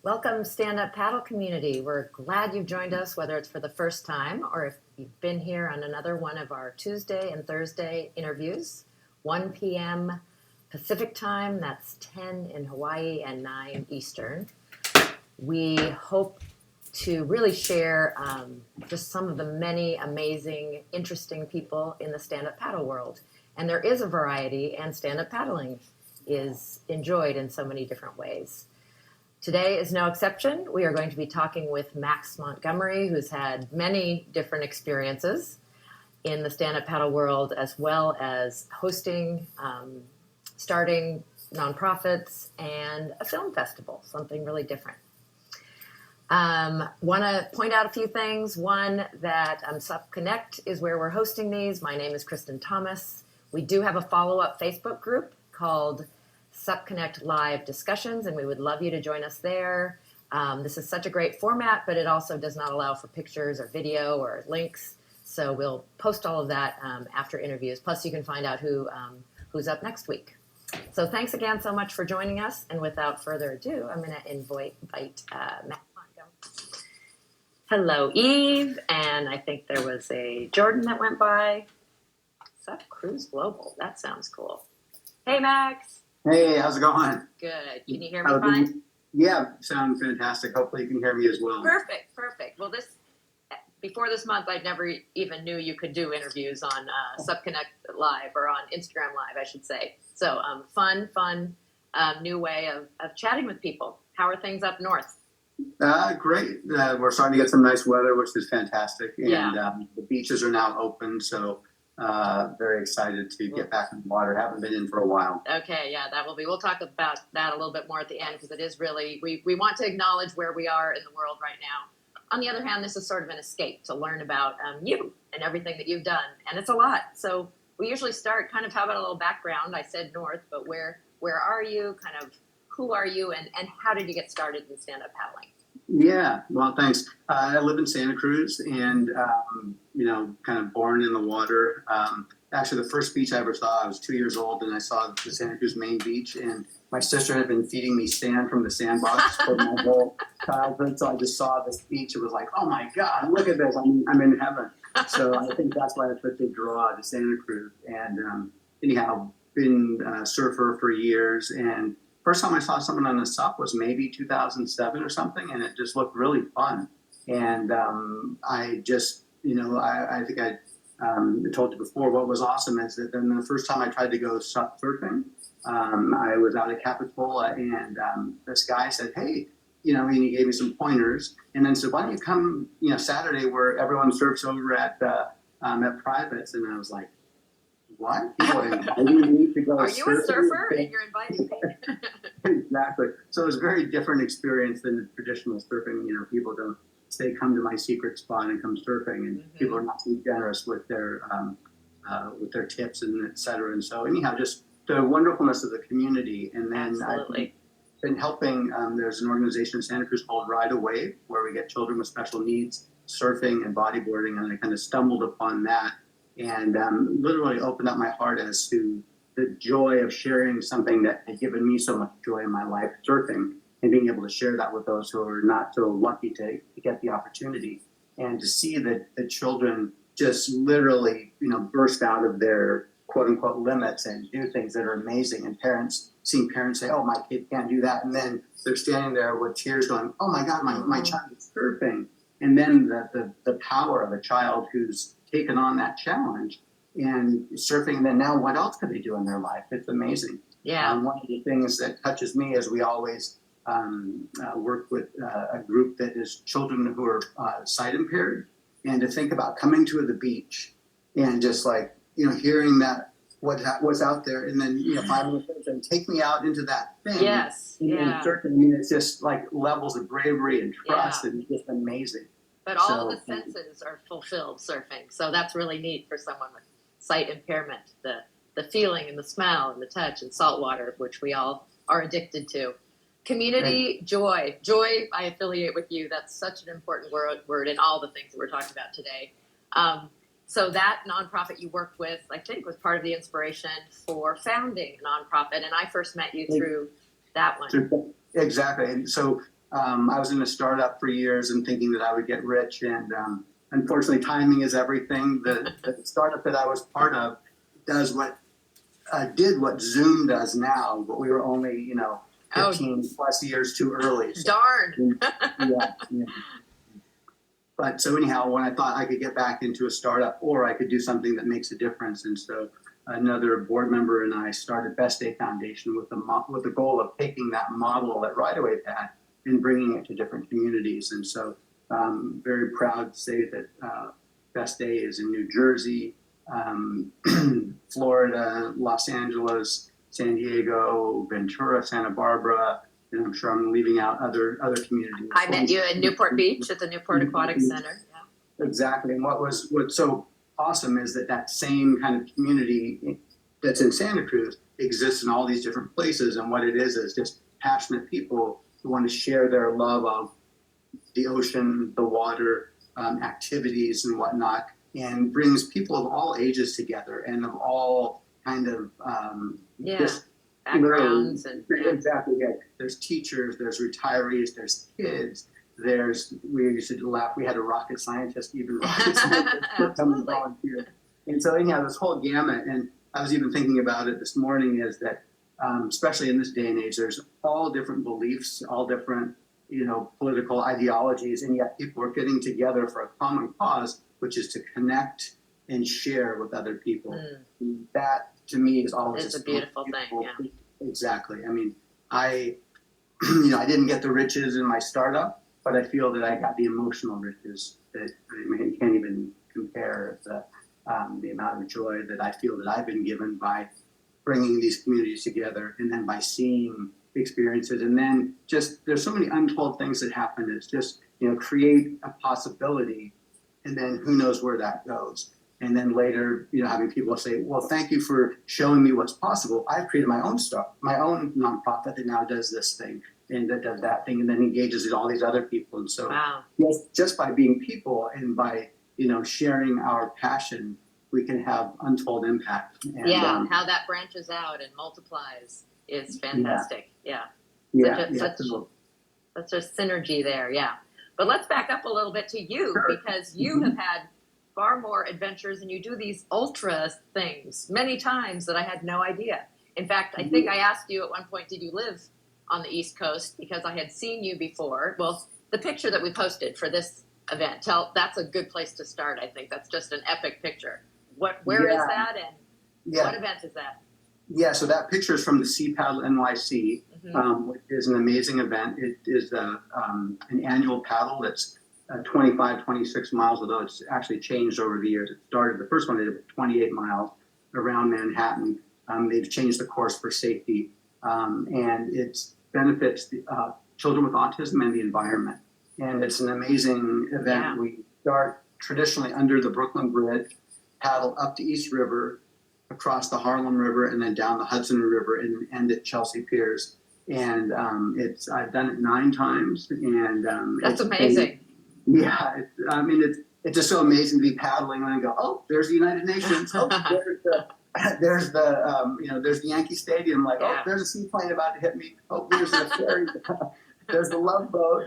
Welcome, stand-up paddle community. We're glad you've joined us, whether it's for the first time or if you've been here on another one of our Tuesday and Thursday interviews, 1 p.m. Pacific time, that's 10 in Hawaii and 9 Eastern. We hope to really share just some of the many amazing, interesting people in the stand-up paddle world. And there is a variety, and stand-up paddling is enjoyed in so many different ways. Today is no exception. We are going to be talking with Max Montgomery, who's had many different experiences in the stand-up paddle world, as well as hosting, starting nonprofits, and a film festival, something really different. Want to point out a few things. One, that Sup Connect is where we're hosting these. My name is Kristen Thomas. We do have a follow-up Facebook group called Sup Connect Live Discussions, and we would love you to join us there. This is such a great format, but it also does not allow for pictures or video or links. So we'll post all of that after interviews. Plus, you can find out who's up next week. So thanks again so much for joining us. And without further ado, I'm going to invite Matt Montgomery. Hello, Eve. And I think there was a Jordan that went by. Sup Cruise Global. That sounds cool. Hey, Max. Hey, how's it going? Good. Can you hear me fine? Yeah, sound fantastic. Hopefully you can hear me as well. Perfect. Well, before this month, I never even knew you could do interviews on Sup Connect Live, or on Instagram Live, I should say. So fun, new way of chatting with people. How are things up north? Great. We're starting to get some nice weather, which is fantastic. And Yeah. The beaches are now open, so very excited to get back in the water. Haven't been in for a while. Okay, yeah, that will be. We'll talk about that a little bit more at the end, because it is really, we want to acknowledge where we are in the world right now. On the other hand, this is sort of an escape to learn about you and everything that you've done, and it's a lot. So we usually start kind of, how about a little background? I said north, but where are you? Kind of, who are you, and how did you get started in stand-up paddling? Yeah, well, thanks. I live in Santa Cruz, and kind of born in the water. Actually, the first beach I ever saw, I was 2 years old, and I saw the Santa Cruz main beach, and my sister had been feeding me sand from the sandbox for my whole childhood. So I just saw this beach. It was like, oh my God, look at this! I'm in heaven. So I think that's why I such a draw to Santa Cruz. And anyhow, been a surfer for years, and first time I saw someone on the SUP was maybe 2007 or something, and it just looked really fun. And I just, I think I told you before, what was awesome is that then the first time I tried to go SUP surfing, I was out at Capitola, and this guy said, hey, and he gave me some pointers, and then said, why don't you come, Saturday, where everyone surfs over at Privates. And I was like, what? People are inviting me to go. Are you a surfer and you're inviting me? Exactly. So it was a very different experience than the traditional surfing. People don't say, come to my secret spot and come surfing, and people are not too generous with their tips and et cetera. And so anyhow, just the wonderfulness of the community. And then Absolutely. I've been helping, there's an organization in Santa Cruz called Ride a Wave, where we get children with special needs surfing and bodyboarding, and I kind of stumbled upon that, and literally opened up my heart as to the joy of sharing something that had given me so much joy in my life, surfing, and being able to share that with those who are not so lucky to get the opportunity, and to see that the children just literally, burst out of their quote unquote limits and do things that are amazing, and seeing parents say, oh, my kid can't do that, and then they're standing there with tears going, oh my God, my child is surfing. And then the power of a child who's taken on that challenge and surfing, and then now what else could they do in their life? It's amazing. Yeah. One of the things that touches me is we always work with a group that is children who are sight impaired, and to think about coming to the beach and just like, hearing that what's out there, and then 5 minutes later, and take me out into that thing. Yes. And Yeah. surfing, it's just like levels of bravery and trust, and it's just amazing. But all the senses are fulfilled surfing, so that's really neat for someone with sight impairment. The feeling and the smell and the touch and salt water, which we all are addicted to. Community, joy. Joy, I affiliate with you. That's such an important word in all the things that we're talking about today. So that nonprofit you worked with, I think, was part of the inspiration for founding a nonprofit. And I first met you through that one. Exactly. And so I was in a startup for years and thinking that I would get rich. And unfortunately, timing is everything. The startup that I was part of does what did what Zoom does now, but we were only 15 plus years too early. So, Darn. yeah. But so anyhow, when I thought I could get back into a startup or I could do something that makes a difference, and so another board member and I started Best Day Foundation with the goal of taking that model that Right Away had and bringing it to different communities. And so I'm very proud to say that Best Day is in New Jersey, Florida, Los Angeles, San Diego, Ventura, Santa Barbara, and I'm sure I'm leaving out other communities. I met you in Newport Beach at the Newport Aquatic Center. Yeah. Exactly. And what's so awesome is that same kind of community that's in Santa Cruz exists in all these different places. And what it is just passionate people who want to share their love of the ocean, the water, activities and whatnot, and brings people of all ages together and of all kind of backgrounds and exactly. Yeah. There's teachers, there's retirees, there's kids. We used to laugh. We had a rocket scientist, even rocket scientists come and volunteer. And so anyhow, this whole gamut, and I was even thinking about it this morning, is that especially in this day and age, there's all different beliefs, all different political ideologies, and yet people are getting together for a common cause, which is to connect and share with other people. That to me is always it's a beautiful thing. Yeah. Exactly. I mean, I didn't get the riches in my startup, but I feel that I got the emotional riches that you can't even compare the amount of joy that I feel that I've been given by bringing these communities together, and then by seeing experiences, and then just there's so many untold things that happen. It's just create a possibility, and then who knows where that goes. And then later, having people say, "Well, thank you for showing me what's possible. I've created my own stuff, my own nonprofit that now does this thing and that does that thing, and then engages all these other people." And so, just by being people and by sharing our passion, we can have untold impact. And, how that branches out and multiplies is fantastic. Such a synergy there. Yeah, but let's back up a little bit to you because you have had far more adventures and you do these ultra things many times that I had no idea. In fact, I think I asked you at one point, did you live on the East Coast? Because I had seen you before. Well, the picture that we posted for this event, that's a good place to start. I think that's just an epic picture. Where is that and what event is that? Yeah, so that picture is from the Sea Paddle NYC, which is an amazing event. It is an annual paddle that's 25, 26 miles, although it's actually changed over the years. It started, the first one did 28 miles around Manhattan. They've changed the course for safety, and it benefits children with autism and the environment. And it's an amazing event. Yeah. We start traditionally under the Brooklyn Bridge, paddle up to East River, across the Harlem River, and then down the Hudson River and end at Chelsea Piers. And I've done it 9 times, and that's amazing. It's just so amazing to be paddling and then go, oh, there's the United Nations. Oh, there's the Yankee Stadium. Like, oh, there's a seaplane about to hit me. Oh, there's the ferry. There's the Love Boat.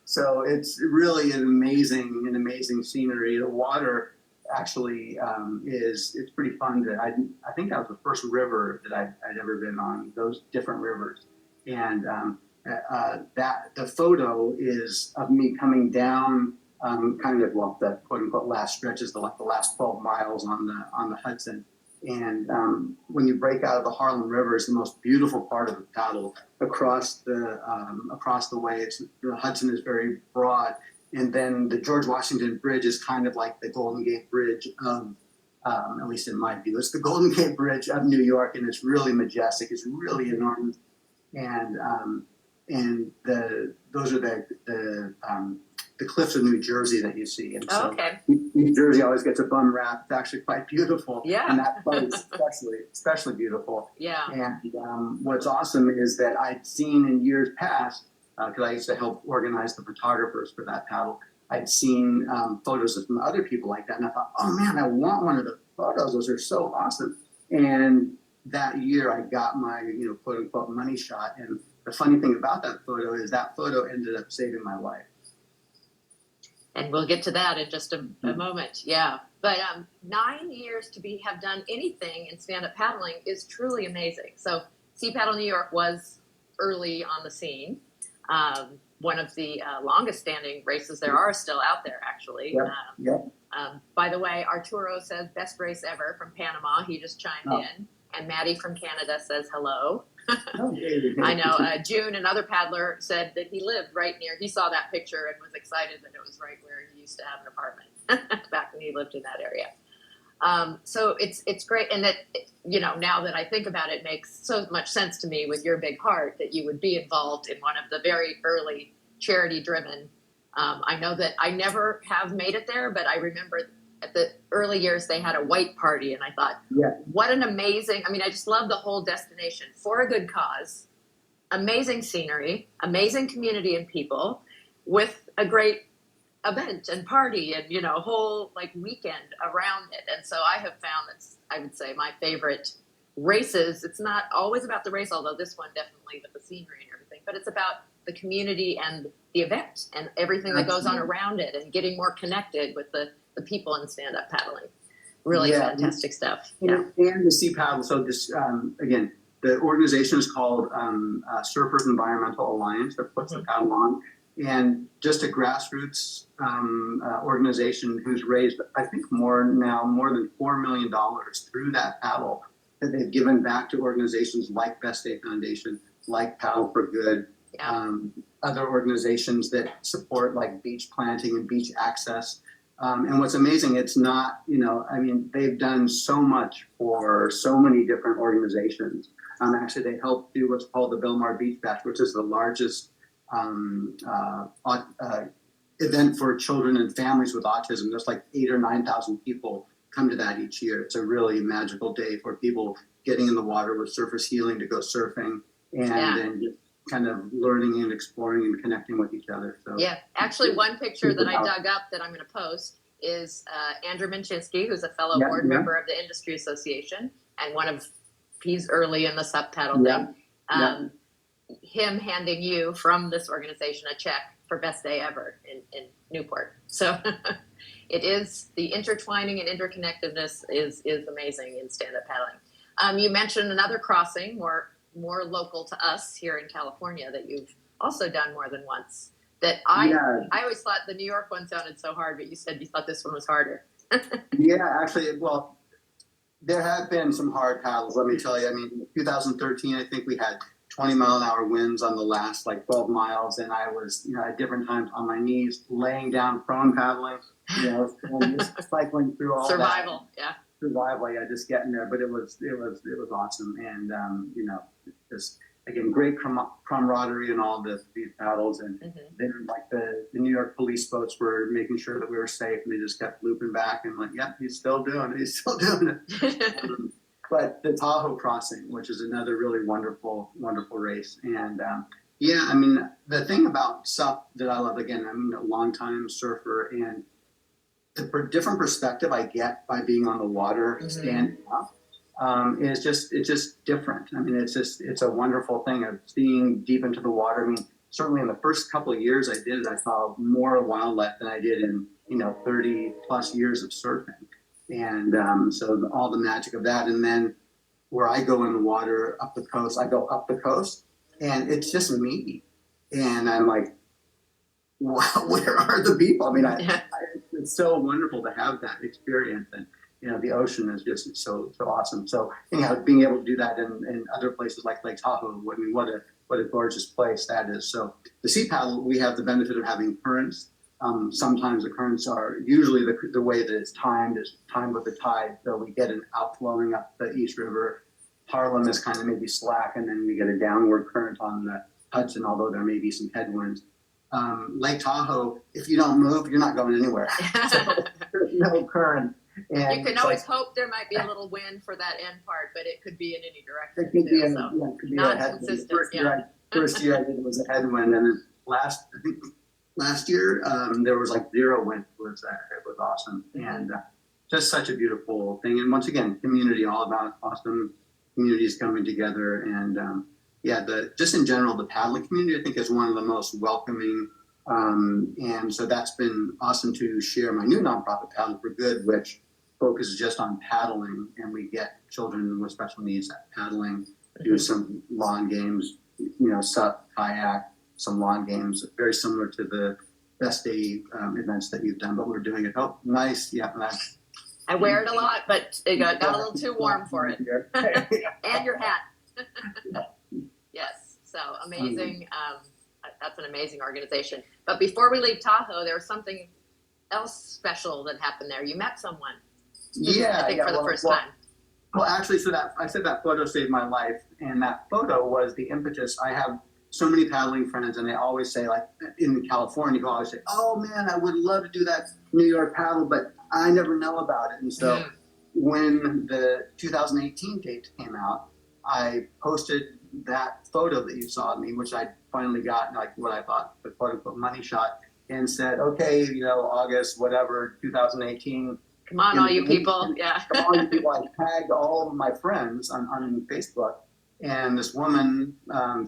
So it's really an amazing scenery. The water actually it's pretty fun. I think that was the first river that I'd ever been on. Those different rivers, and that the photo is of me coming down kind of the quote unquote last stretches, the last 12 miles on the Hudson. And when you break out of the Harlem River, it's the most beautiful part of the paddle across the way. The Hudson is very broad, and then the George Washington Bridge is kind of like the Golden Gate Bridge of, at least in my view, it's the Golden Gate Bridge of New York, and it's really majestic. It's really enormous, and those are the cliffs of New Jersey that you see. And so New Jersey always gets a bum rap. It's actually quite beautiful. Yeah. And that place especially beautiful. Yeah. And what's awesome is that I'd seen in years past, because I used to help organize the photographers for that paddle, I'd seen photos of some other people like that. And I thought, oh man, I want one of the photos. Those are so awesome. And that year I got my, quote unquote money shot. And the funny thing about that photo is that photo ended up saving my life. And we'll get to that in just a moment. Yeah. But 9 years to have done anything in stand-up paddling is truly amazing. So Sea Paddle New York was early on the scene. One of the longest standing races there are still out there, actually. Yep. By the way, Arturo says best race ever from Panama. He just chimed in. And Maddie from Canada says hello. I know. June, another paddler, said that he lived right near. He saw that picture and was excited that it was right where he used to have an apartment back when he lived in that area. So it's great, and that now that I think about it, makes so much sense to me with your big heart that you would be involved in one of the very early charity-driven. I know that I never have made it there, but I remember at the early years they had a white party, and I thought, what an amazing, I just love the whole destination for a good cause, amazing scenery, amazing community and people, with a great event and party and whole weekend around it. And so I have found that's, I would say, my favorite races. It's not always about the race, although this one definitely with the scenery and everything, but it's about the community and the event and everything that goes on around it, and getting more connected with the people in stand-up paddling. Really fantastic stuff. And the Sea Paddle. So this, again, the organization is called Surfers Environmental Alliance that puts the paddle on. And just a grassroots organization who's raised, I think, more than $4 million through that paddle that they've given back to organizations like Best Day Foundation, like Paddle for Good, other organizations that support like beach planting and beach access. And what's amazing, it's not, they've done so much for so many different organizations. Actually, they helped do what's called the Belmar Beach Bash, which is the largest event for children and families with autism. There's like 8,000 or 9,000 people come to that each year. It's a really magical day for people getting in the water with Surfers Healing to go surfing and then just kind of learning and exploring and connecting with each other. So actually, one picture that I dug up that I'm going to post is Andrew Minchinsky, who's a fellow board member of the Industry Association and he's early in the sup paddle thing. Him handing you from this organization a check for Best Day Ever in Newport. So it is, the intertwining and interconnectedness is amazing in stand-up paddling. You mentioned another crossing, more local to us here in California, that you've also done more than once. That I always thought the New York one sounded so hard, but you said you thought this one was harder. Actually, well, there have been some hard paddles, let me tell you. In 2013, I think we had 20-mile-an-hour winds on the last 12 miles, and I was, at different times on my knees, laying down, prone paddling, and just cycling through all survival, survival, just getting there. But it was awesome, and just again, great camaraderie in all these paddles, and then the New York police boats were making sure that we were safe, and they just kept looping back and he's still doing it. But the Tahoe crossing, which is another really wonderful race, and the thing about SUP that I love, again, I'm a longtime surfer, and the different perspective I get by being on the water, standing up, it's just different. It's a wonderful thing of seeing deep into the water. Certainly in the first couple of years I did it, I saw more wildlife than I did in 30 plus years of surfing. And so all the magic of that. And then where I go in the water up the coast, I go up the coast, and it's just me. And I'm like, wow, where are the people? It's so wonderful to have that experience. And, the ocean is just so awesome. So, being able to do that in other places like Lake Tahoe, what a gorgeous place that is. So the Sea Paddle, we have the benefit of having currents. Sometimes the currents are usually the way that it's timed is timed with the tide. So we get an outflowing up the East River. Harlem is kind of maybe slack, and then we get a downward current on the Hudson, although there may be some headwinds. Lake Tahoe, if you don't move, you're not going anywhere. So there's no current. And you can always hope there might be a little wind for that end part, but it could be in any direction. It could be not a headwind. consistent. First year I did it was a headwind, and then last year there was zero wind. It was awesome, and just such a beautiful thing. And once again, community, all about awesome communities coming together, and yeah, just in general, the paddling community, I think, is one of the most welcoming. And so that's been awesome to share my new nonprofit, Paddle for Good, which focuses just on paddling. And we get children with special needs at paddling, do some lawn games, sup, kayak, some lawn games, very similar to the best day events that you've done, but we're doing it. Oh, nice. Yeah, nice. I wear it a lot, but it got a little too warm for it. And your hat. Yes, so amazing. That's an amazing organization. But before we leave Tahoe, there was something else special that happened there. You met someone. Yeah, I think for the first time. Well, actually, so that I said that photo saved my life, and that photo was the impetus. I have so many paddling friends, and they always say, like in California, you always say, "Oh man, I would love to do that New York paddle, but I never know about it." And so, when the 2018 date came out, I posted that photo that you saw of me, which I finally got, like what I thought the quote unquote money shot, and said, "Okay, August, whatever, 2018." Come on, all you people. Yeah. Come on, you people. I tagged all of my friends on Facebook, and this woman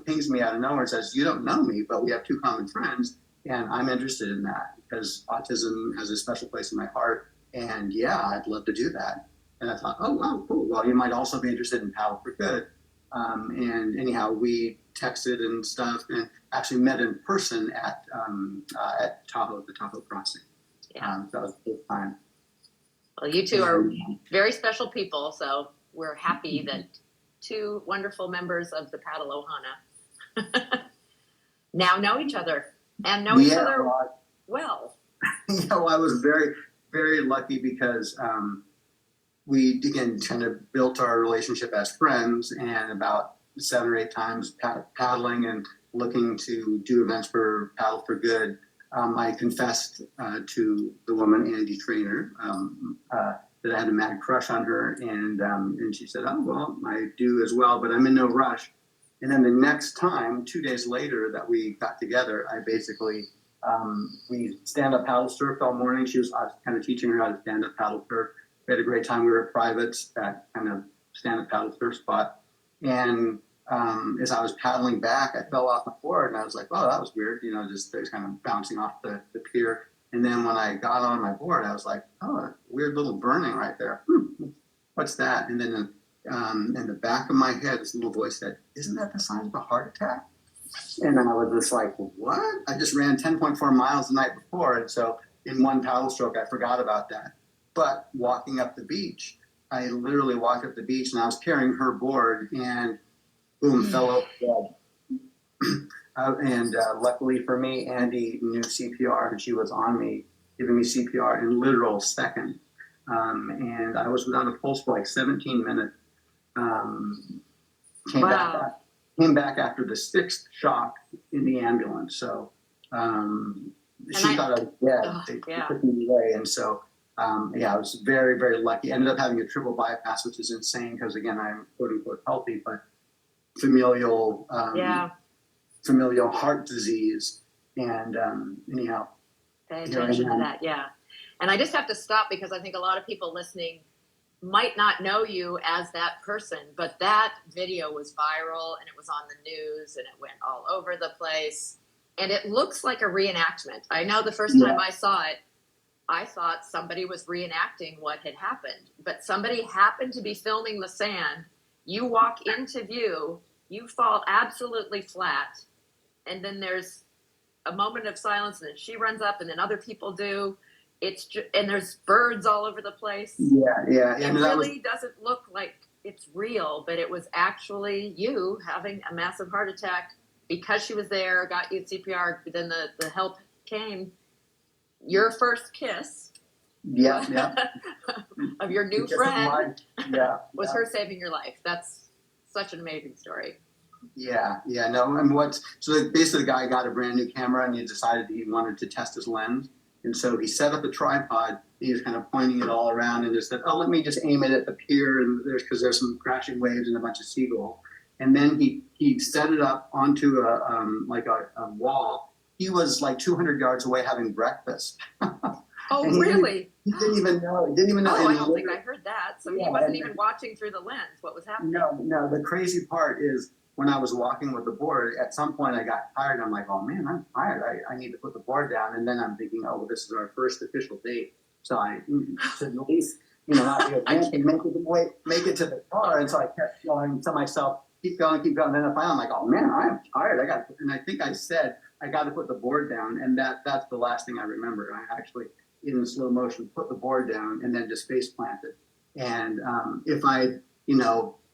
pings me out of nowhere and says, "You don't know me, but we have two common friends, and I'm interested in that because autism has a special place in my heart, and yeah, I'd love to do that." And I thought, oh, wow, cool. Well, you might also be interested in Paddle for Good. And anyhow, we texted and stuff and actually met in person at Tahoe, the Tahoe crossing. Yeah. That was a good time. Well, you two are very special people, so we're happy that two wonderful members of the Paddle Ohana now know each other and know each other well. I was very, very lucky because we, again, kind of built our relationship as friends, and about 7 or 8 times paddling and looking to do events for Paddle for Good. I confessed to the woman, Andy Trainer, that I had a mad crush on her, and she said, "Oh, well, I do as well, but I'm in no rush." And then the next time, 2 days later that we got together, I basically, we stand-up paddle surfed all morning. I was kind of teaching her how to stand-up paddle surf. We had a great time. We were at Privates, that kind of stand-up paddle surf spot. And as I was paddling back, I fell off the board, and I was like, "Oh, that was weird," just kind of bouncing off the pier. And then when I got on my board, I was like, "Oh, a weird little burning right there. What's that?" And then in the back of my head, this little voice said, "Isn't that the sign of a heart attack?" And then I was just like, "What?" I just ran 10.4 miles the night before, and so in one paddle stroke, I forgot about that. But walking up the beach, I literally walked up the beach, and I was carrying her board, and boom, fell over dead. And luckily for me, Andy knew CPR, and she was on me, giving me CPR in literal seconds. And I was without a pulse for like 17 minutes. Came back after the 6th shock in the ambulance. So she thought I was dead. They took me away. And so, I was very, very lucky. Ended up having a triple bypass, which is insane because, again, I'm quote unquote healthy, but familial heart disease. And anyhow. Pay attention to that, yeah. And I just have to stop because I think a lot of people listening might not know you as that person, but that video was viral and it was on the news and it went all over the place. And it looks like a reenactment. I know the first time I saw it, I thought somebody was reenacting what had happened, but somebody happened to be filming the sand. You walk into view, you fall absolutely flat, and then there's a moment of silence, and then she runs up, and then other people do. And there's birds all over the place. Yeah. It really doesn't look like it's real, but it was actually you having a massive heart attack because she was there, got you CPR, then the help came. Your first kiss of your new friend was her saving your life. That's such an amazing story. No, and so basically the guy got a brand new camera and he decided he wanted to test his lens. And so he set up a tripod, and he was kind of pointing it all around and just said, "Oh, let me just aim it at the pier, and there's some crashing waves and a bunch of seagulls." And then he set it up onto a wall. He was like 200 yards away having breakfast. Oh, really? He didn't even know. Oh, I don't think I heard that. So he wasn't even watching through the lens what was happening. No. The crazy part is when I was walking with the board, at some point I got tired. I'm like, oh man, I'm tired. I need to put the board down. And then I'm thinking, oh, well, this is our first official date. So I should at least, not be a and make it to the car. And so I kept going to myself, keep going. And then finally I'm like, oh man, I'm tired. And I think I said, I got to put the board down. And that's the last thing I remember. I actually, in slow motion, put the board down and then just face planted. And if I,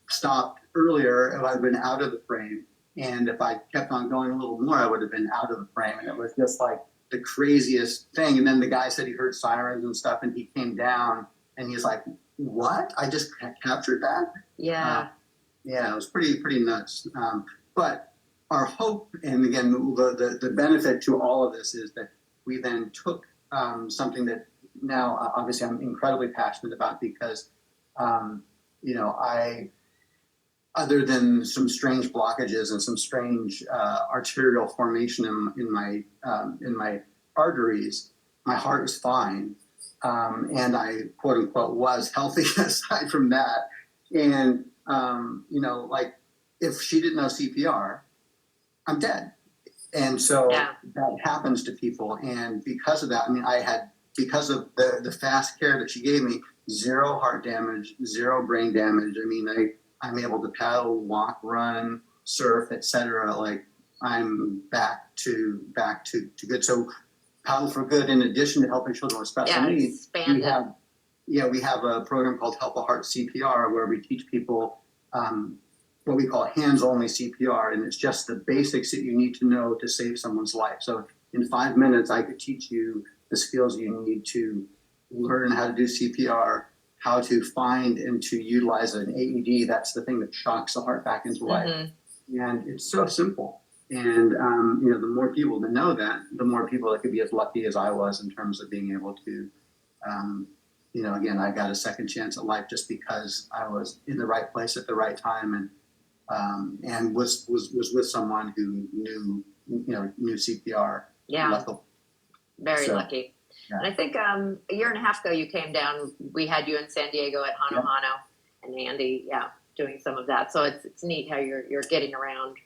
stopped earlier, if I'd been out of the frame, and if I kept on going a little more, I would have been out of the frame. And it was just like the craziest thing. And then the guy said he heard sirens and stuff, and he came down, and he's like, "What? I just captured that?" Yeah. Yeah, it was pretty nuts. But our hope, and again, the benefit to all of this is that we then took something that now obviously I'm incredibly passionate about because, I, other than some strange blockages and some strange arterial formation in my arteries, my heart is fine, and I quote unquote was healthy aside from that. And like if she didn't know CPR, I'm dead. And so that happens to people. And because of that, because of the fast care that she gave me, 0 heart damage, 0 brain damage. I'm able to paddle, walk, run, surf, etc. Like I'm back to good. So Paddle for Good, in addition to helping children with special needs, we have a program called Help a Heart CPR where we teach people what we call hands-only CPR, and it's just the basics that you need to know to save someone's life. So in 5 minutes, I could teach you the skills you need to learn how to do CPR, how to find and to utilize an AED. That's the thing that shocks the heart back into life. Mm-hmm. And it's so simple. And, the more people that know that, the more people that could be as lucky as I was in terms of being able to, again, I got a second chance at life just because I was in the right place at the right time and was with someone who knew CPR. Yeah. Luckily. Very lucky. Yeah. And I think a year and a half ago you came down. We had you in San Diego at Hano Hano, and Andy, doing some of that. So it's neat how you're getting around.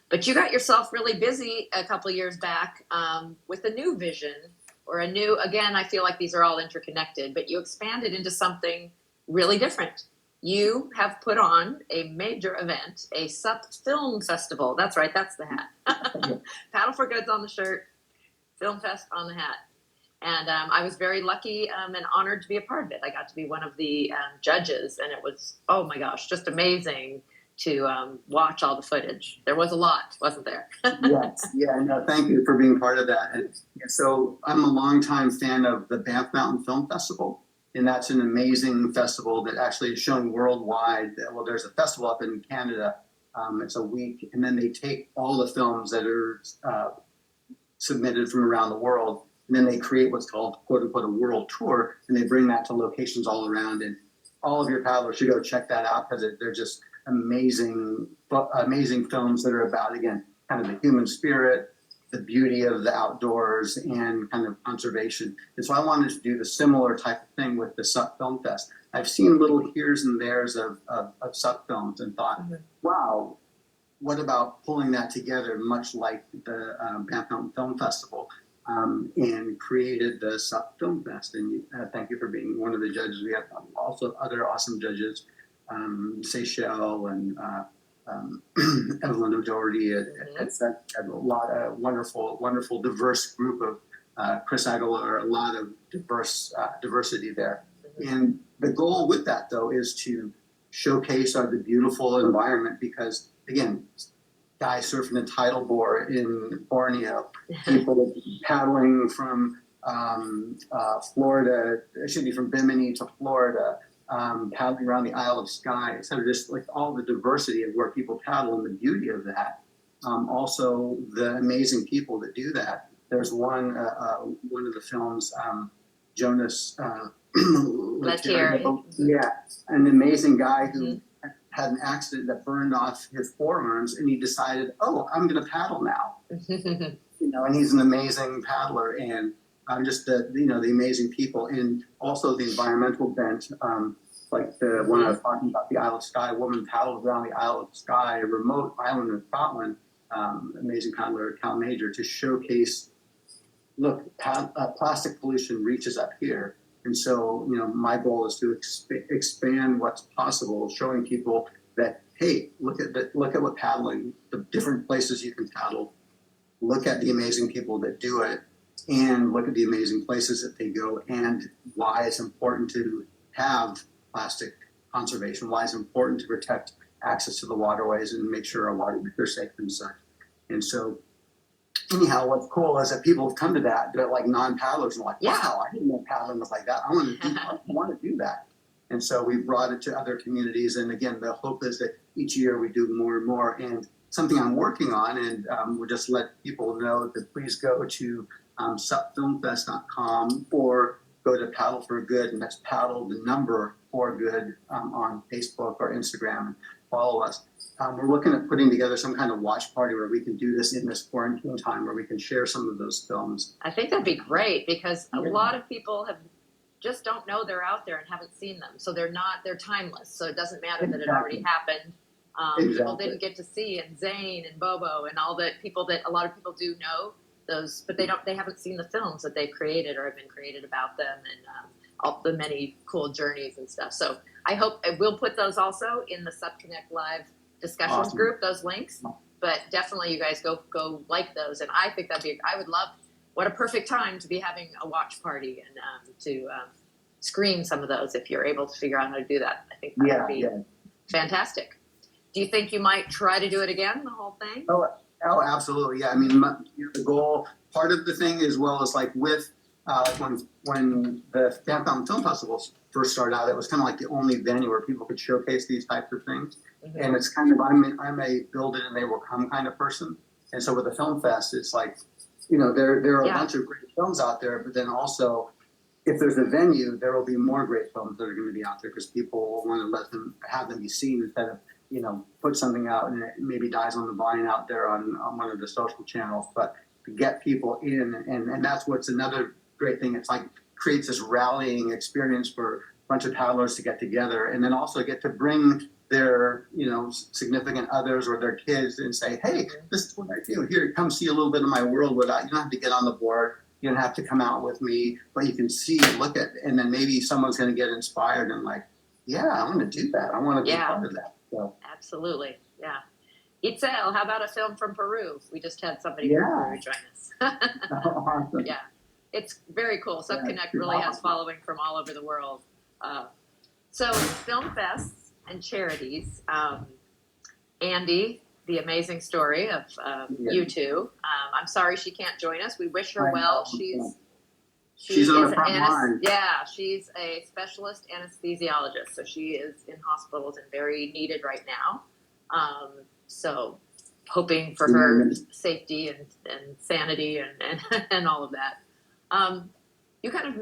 But you got yourself really busy a couple of years back with a new vision or again, I feel like these are all interconnected, but you expanded into something really different. You have put on a major event, a SUP Film Festival. That's right, that's the hat. Paddle for Good's on the shirt, Film Fest on the hat. And I was very lucky and honored to be a part of it. I got to be one of the judges, and it was, oh my gosh, just amazing to watch all the footage. There was a lot, wasn't there? Yes. Yeah, no, thank you for being part of that. And so I'm a longtime fan of the Banff Mountain Film Festival, and that's an amazing festival that actually is shown worldwide. Well, there's a festival up in Canada. It's a week, and then they take all the films that are submitted from around the world, and then they create what's called, quote unquote, a world tour, and they bring that to locations all around. And all of your paddlers should go check that out because they're just amazing films that are about, again, kind of the human spirit, the beauty of the outdoors, and kind of conservation. And so I wanted to do the similar type of thing with the SUP Film Fest. I've seen little heres and theres of SUP films and thought, wow, what about pulling that together, much like the Banff Mountain Film Festival, and created the SUP Film Fest. And thank you for being one of the judges. We have also other awesome judges, Seychelles and Evelyn O'Doherty, a lot of wonderful, diverse group of Chris Aguilar, a lot of diversity there. And the goal with that, though, is to showcase the beautiful environment because, again, guys surfing a tidal bore in Borneo, people paddling from from Bimini to Florida, paddling around the Isle of Skye, etc. Just like all the diversity of where people paddle and the beauty of that. Also, the amazing people that do that. There's one of the films, Jonas Lethierry. Yeah, an amazing guy who had an accident that burned off his forearms, and he decided, oh, I'm going to paddle now. And he's an amazing paddler, and just the amazing people, and also the environmental bent. like the one I was talking about, the Isle of Skye. A woman paddled around the Isle of Skye, a remote island in Scotland, amazing paddler, Cal Major, to showcase, look, plastic pollution reaches up here. And so, my goal is to expand what's possible, showing people that, hey, look at what paddling, the different places you can paddle, look at the amazing people that do it, and look at the amazing places that they go, and why it's important to have plastic conservation, why it's important to protect access to the waterways and make sure our waterways are safe and such. And so, anyhow, what's cool is that people have come to that. They're like non-paddlers and like, wow, I didn't know paddling was like that. I want to do that. And so we brought it to other communities. And again, the hope is that each year we do more and more. And something I'm working on, and we'll just let people know that please go to supfilmfest.com or go to Paddle for Good, and that's paddle the number for good on Facebook or Instagram, and follow us. We're looking at putting together some kind of watch party where we can do this in this quarantine time, where we can share some of those films. I think that'd be great, because a lot of people just don't know they're out there and haven't seen them. So they're timeless. So it doesn't matter that it already happened. People didn't get to see, and Zane and Bobo and all the people that a lot of people do know those, but they haven't seen the films that they've created or have been created about them, and all the many cool journeys and stuff. So I hope we'll put those also in the SupConnect Live discussions group, those links. But definitely you guys go like those. And I think I would love, what a perfect time to be having a watch party and to screen some of those if you're able to figure out how to do that. I think that would be fantastic. Do you think you might try to do it again, the whole thing? Oh, absolutely. Yeah. I mean, the goal, part of the thing, as well as like with when the Fan Fountain Film Festival first started out, it was kind of like the only venue where people could showcase these types of things. Mm-hmm. And it's kind of, I'm a build it and they will come kind of person. And so with the Film Fest, it's like, there are a bunch of great films out there, but then also, if there's a venue, there will be more great films that are going to be out there, because people want to have them be seen instead of, put something out and it maybe dies on the vine out there on one of the social channels. But to get people in, and that's what's another great thing. It's like creates this rallying experience for a bunch of paddlers to get together, and then also get to bring their, significant others or their kids and say, hey, this is what I do. Here, come see a little bit of my world without, you don't have to get on the board. You don't have to come out with me, but you can see, look at, and then maybe someone's going to get inspired and like, yeah, I want to do that. I want to be part of that. So. Absolutely. Yeah. Itzel, how about a film from Peru? We just had somebody from Peru join us. Awesome. Yeah. It's very cool. SupConnect really has following from all over the world. So film fests and charities. Andy, the amazing story of you two. I'm sorry she can't join us. We wish her well. She's on the front line. Yeah, she's a specialist anesthesiologist, so she is in hospitals and very needed right now. So hoping for her safety and sanity and all of that. You kind of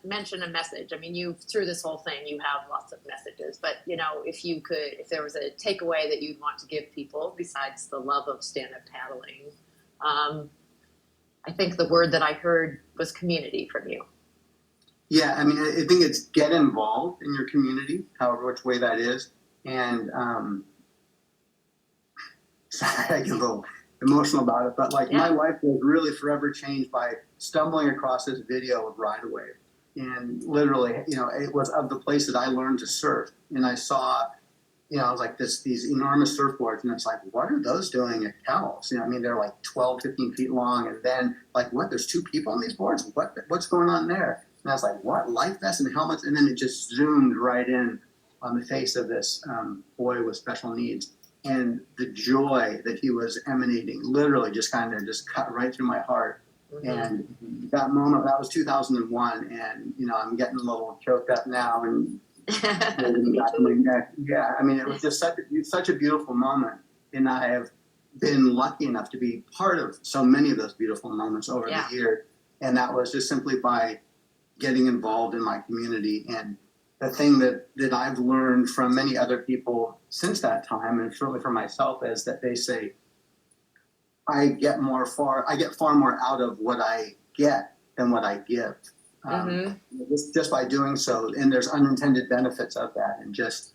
mentioned a message. I mean, through this whole thing, you have lots of messages. But if there was a takeaway that you'd want to give people besides the love of stand-up paddling, I think the word that I heard was community from you. Yeah, I mean, I think it's get involved in your community, however which way that is. And sorry, I get a little emotional about it, but my life was really forever changed by stumbling across this video of Ride Away. And literally, it was of the place that I learned to surf. And I saw, it was like these enormous surfboards, and it's like, what are those doing at Cowell's? I mean, they're like 12, 15 feet long, and then like, what, there's two people on these boards? What's going on there? And I was like, what, life vests and helmets? And then it just zoomed right in on the face of this boy with special needs. And the joy that he was emanating literally just kind of just cut right through my heart. Mm-hmm. And that moment, that was 2001, and, I'm getting a little choked up now, and yeah, I mean, it was just such a beautiful moment, and I have been lucky enough to be part of so many of those beautiful moments over the years, and that was just simply by getting involved in my community. And the thing that I've learned from many other people since that time, and certainly for myself, is that they say I get far more out of what I get than what I give. just by doing so. And there's unintended benefits of that. And just,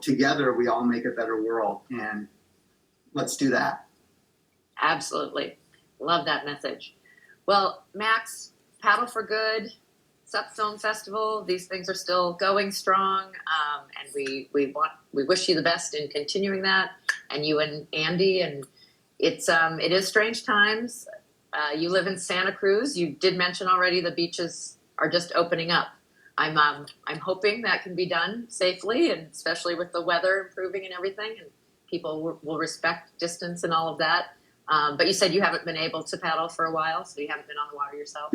together we all make a better world. And let's do that. Absolutely. Love that message. Well, Max, Paddle for Good, Sup Film Festival, these things are still going strong. And we wish you the best in continuing that, and you and Andy. And it is strange times. You live in Santa Cruz. You did mention already the beaches are just opening up. I'm hoping that can be done safely, and especially with the weather improving and everything, and people will respect distance and all of that. But you said you haven't been able to paddle for a while, so you haven't been on the water yourself.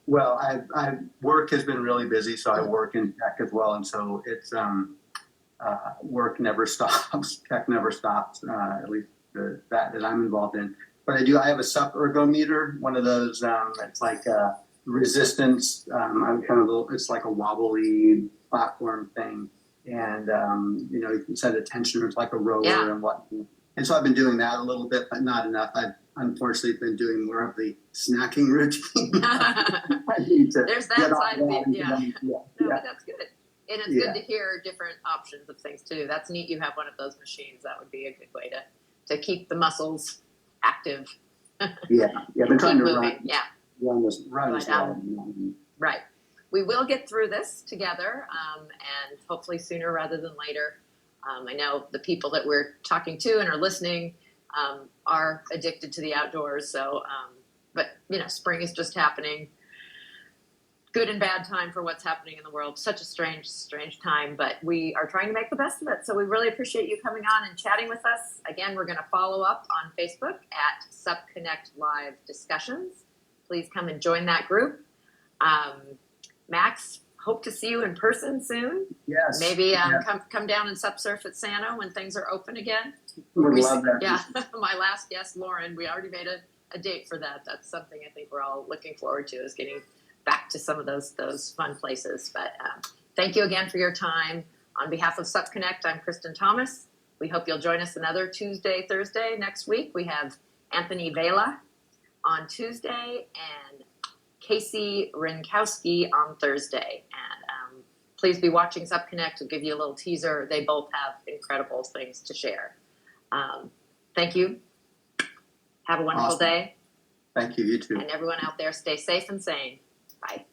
Well, I work has been really busy, so I work in tech as well, and so it's work never stops. Tech never stops. At least that I'm involved in. But I have a SUP ergometer, one of those. It's like resistance. I'm it's like a wobbly platform thing, and you can set a tensioner like a rower and whatnot. And so I've been doing that a little bit, but not enough. I've unfortunately been doing more of the snacking routine. I need to There's that side of it, but that's good. And it's good to hear different options of things too. That's neat. You have one of those machines. That would be a good way to keep the muscles active. I've been trying to moving. run this well. Right. We will get through this together, and hopefully sooner rather than later. I know the people that we're talking to and are listening are addicted to the outdoors. So, but spring is just happening. Good and bad time for what's happening in the world. Such a strange time, but we are trying to make the best of it. So we really appreciate you coming on and chatting with us. Again, we're going to follow up on Facebook at SupConnect Live Discussions. Please come and join that group. Max, hope to see you in person soon. Yes. Maybe come down and surf at Santa when things are open again. Would love that. Yeah, my last guest, Lauren, we already made a date for that. That's something I think we're all looking forward to, is getting back to some of those fun places. But thank you again for your time. On behalf of SupConnect, I'm Kristen Thomas. We hope you'll join us another Tuesday, Thursday next week. We have Anthony Vela on Tuesday and Casey Rinkowski on Thursday. And please be watching SupConnect. We'll give you a little teaser. They both have incredible things to share. Thank you. Have a wonderful day. Thank you. You too. And everyone out there, stay safe and sane. Bye.